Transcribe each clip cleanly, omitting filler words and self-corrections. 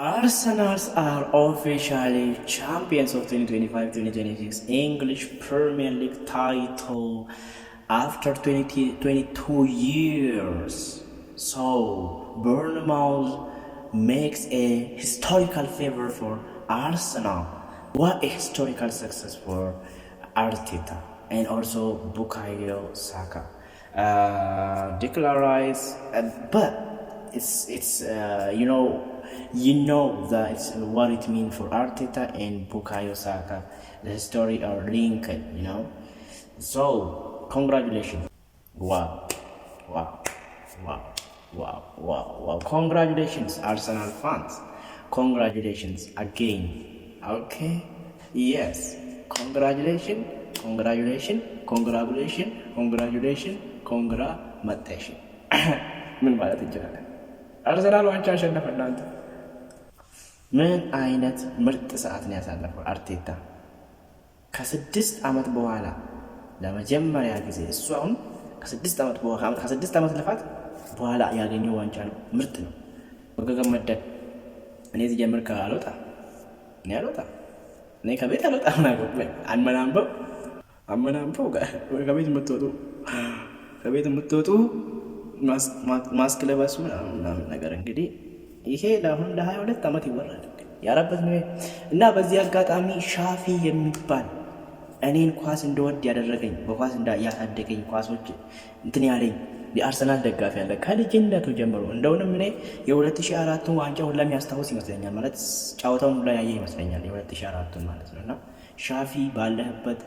Arsenal are officially champions of 2025-2026 English Premier League title after 22 years. So, Bournemouth makes a historical favor for Arsenal. What a historical success for Arteta and also Bukayo Saka. Declan Rice, but it's you know that it's what it means for Arteta and Bukayo Saka. The story are linked, So, congratulations. Wow. Congratulations, Arsenal fans. Congratulations again. Okay? Yes. Congratulations. ምን ማለት እንችላለን? አርሰናል ዋንጫ አሸነፈ። እናንተ ምን አይነት ምርጥ ሰዓት ነው ያሳለፈው አርቴታ። ከ6 ዓመት በኋላ ለመጀመሪያ ጊዜ እሱ አሁን ከ6 ዓመት ልፋት በኋላ ያገኘው ዋንጫ ነው። ምርጥ ነው። በገመደ እኔ ሲጀምር እኔ ከቤት አልወጣም ማለት አመናንበው ከቤት የምትወጡ ማስክ ለበሱ ምናምን ነገር እንግዲህ ይሄ ለአሁን ለ22 ዓመት ይወራል ያረበት ነው። እና በዚህ አጋጣሚ ሻፊ የሚባል እኔን ኳስ እንደወድ ያደረገኝ በኳስ ያሳደገኝ ኳሶች እንትን ያለኝ የአርሰናል ደጋፊ ያለ ከልጅነቱ ጀምሮ እንደውንም እኔ የ2004ቱን ዋንጫ ሁላ የሚያስታውስ ይመስለኛል። ማለት ጫወታውን ሁላ ያየ ይመስለኛል የ2004ቱን ማለት ነው። እና ሻፊ ባለህበት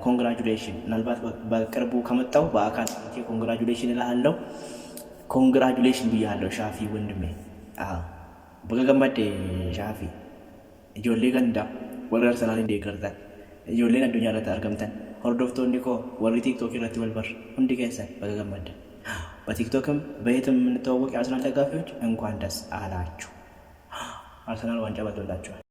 ኮንግራጁሌሽን። ምናልባት በቅርቡ ከመጣው በአካል ኮንግራጁሌሽን እላለሁ። ኮንግራጁሌሽን ብያለሁ ሻፊ ወንድሜ። በገመደ ሻፊ እጆሌ ገንዳ ወደ አርሰናል እንደይቀርታል እጆሌን አዱኛ ረት አርገምተን ሆርዶፍቶ እንዲኮ ወሪ ቲክቶክ ይረት ወልበር እንዲ ከሰን በገመደ በቲክቶክም በየትም የምንተዋወቅ የአርሰናል ደጋፊዎች እንኳን ደስ አላችሁ። አርሰናል ዋንጫ በልቶላችኋል።